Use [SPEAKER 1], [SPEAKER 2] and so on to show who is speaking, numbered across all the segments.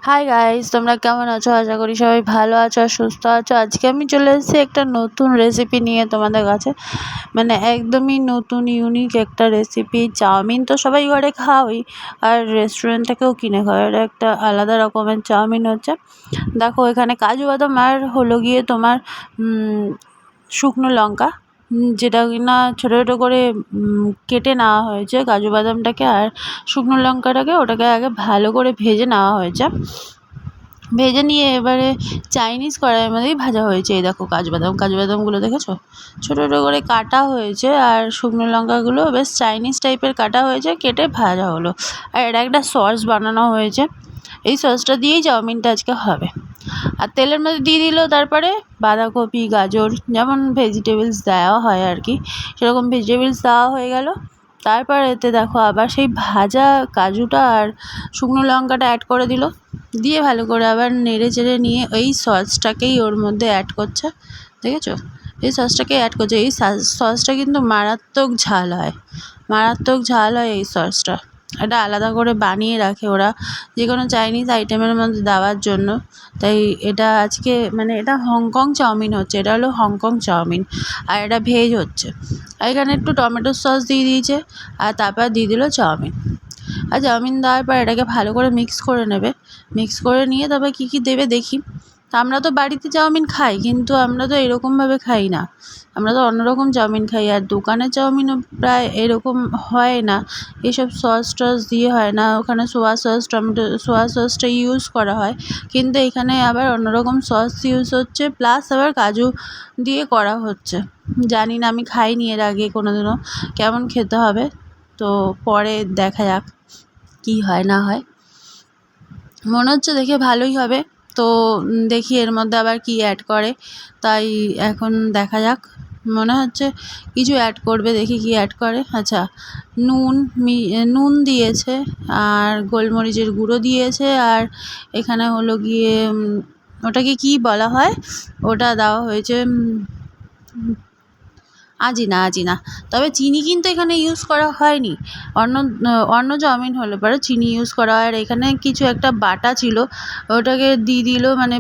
[SPEAKER 1] Hi guys, তোমরা কেমন আছো? আশা করি সবাই ভালো আছো আর সুস্থ আছো। আজকে আমি চলে এসেছি একটা নতুন রেসিপি নিয়ে তোমাদের কাছে। মানে একদমই নতুন ইউনিক একটা রেসিপি। চাউমিন তো সবাই ঘরে খাওয়াই, আর রেস্টুরেন্ট থেকেও কিনে খাওয়াই। এটা একটা আলাদা রকমের চাউমিন হচ্ছে। দেখো এখানে কাজু বাদাম আর হলো গিয়ে তোমার শুকনো লঙ্কা, যেটা কিনা ছোটো ছোটো করে কেটে নেওয়া হয়েছে কাজু বাদামটাকে আর শুকনো লঙ্কাটাকে, ওটাকে আগে ভালো করে ভেজে নেওয়া হয়েছে। ভেজে নিয়ে এবারে চাইনিজ কড়াইয়ের মধ্যেই ভাজা হয়েছে। এই দেখো কাজু বাদামগুলো দেখেছো, ছোটো ছোটো করে কাটা হয়েছে, আর শুকনো লঙ্কাগুলো বেশ চাইনিজ টাইপের কাটা হয়েছে, কেটে ভাজা হলো। আর এটা একটা সস বানানো হয়েছে। এই সসটা দিয়েই চাউমিনটা আজকে হবে। আর তেলের মধ্যে দিয়ে দিল তারপরে বাঁধাকপি, গাজর, যেমন ভেজিটেবলস দেওয়া হয় আর কি, সেরকম ভেজিটেবলস দেওয়া হয়ে গেল। তারপর এতে দেখো আবার সেই ভাজা কাজুটা আর শুকনো লঙ্কাটা অ্যাড করে দিল, দিয়ে ভালো করে আবার নেড়ে চেড়ে নিয়ে এই সসটাকেই ওর মধ্যে অ্যাড করছে। দেখেছো, এই সসটাকে অ্যাড করছে। এই সসটা কিন্তু মারাত্মক ঝাল হয়, মারাত্মক ঝাল হয় এই সসটা। এটা আলাদা করে বানিয়ে রাখে ওরা যে কোনো চাইনিজ আইটেমের মধ্যে দেওয়ার জন্য। তাই এটা আজকে মানে এটা হংকং চাউমিন হচ্ছে, এটা হলো হংকং চাউমিন, আর এটা ভেজ হচ্ছে। আর এখানে একটু টমেটো সস দিয়ে দিয়েছে, আর তারপর দিয়ে দিল চাউমিন। আর চাউমিন দেওয়ার পর এটাকে ভালো করে মিক্স করে নেবে। মিক্স করে নিয়ে তবে কী কী দেবে দেখি। আমরা তো বাড়িতে চাউমিন খাই, কিন্তু আমরা তো এরকমভাবে খাই না, আমরা তো অন্যরকম চাউমিন খাই। আর দোকানের চাউমিনও প্রায় এরকম হয় না, এইসব সস টস দিয়ে হয় না। ওখানে সোয়া সস, সোয়া সসটা ইউজ করা হয়, কিন্তু এখানে আবার অন্যরকম সস ইউজ হচ্ছে, প্লাস আবার কাজু দিয়ে করা হচ্ছে। জানি না, আমি খাইনি এর আগে কোনোদিনও, কেমন খেতে হবে। তো পরে দেখা যাক কী হয় না হয়। মনে হচ্ছে দেখে ভালোই হবে। তো দেখি এর মধ্যে আবার কী অ্যাড করে, তাই এখন দেখা যাক। মনে হচ্ছে কিছু অ্যাড করবে, দেখি কী অ্যাড করে। আচ্ছা, নুন দিয়েছে, আর গোলমরিচের গুঁড়ো দিয়েছে, আর এখানে হলো গিয়ে ওটাকে কী বলা হয়, ওটা দেওয়া হয়েছে আজিনা। তবে চিনি কিন্তু এখানে ইউজ করা হয়নি। অন্য চাউমিন হলে পরে চিনি ইউজ করা হয়। আর এখানে কিছু একটা বাটা ছিল, ওটাকে দিয়ে দিল, মানে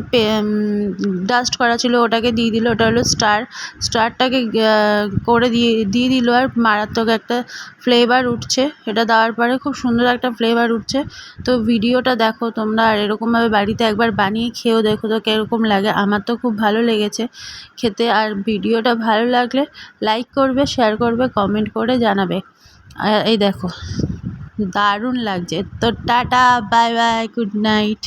[SPEAKER 1] ডাস্ট করা ছিল, ওটাকে দিয়ে দিল। ওটা হলো স্টারটাকে করে দিয়ে দিল, আর মারাত্মক একটা ফ্লেভার উঠছে। এটা দেওয়ার পরে খুব সুন্দর একটা ফ্লেভার উঠছে। তো ভিডিওটা দেখো তোমরা, আর এরকমভাবে বাড়িতে একবার বানিয়ে খেয়েও দেখো তো কীরকম লাগে। আমার তো খুব ভালো লেগেছে খেতে। আর ভিডিওটা ভালো লাগলে লাইক করবে, শেয়ার করবে, কমেন্ট করে জানাবে। এই দেখো, দারুণ লাগছে। তো tata, bye bye, good night.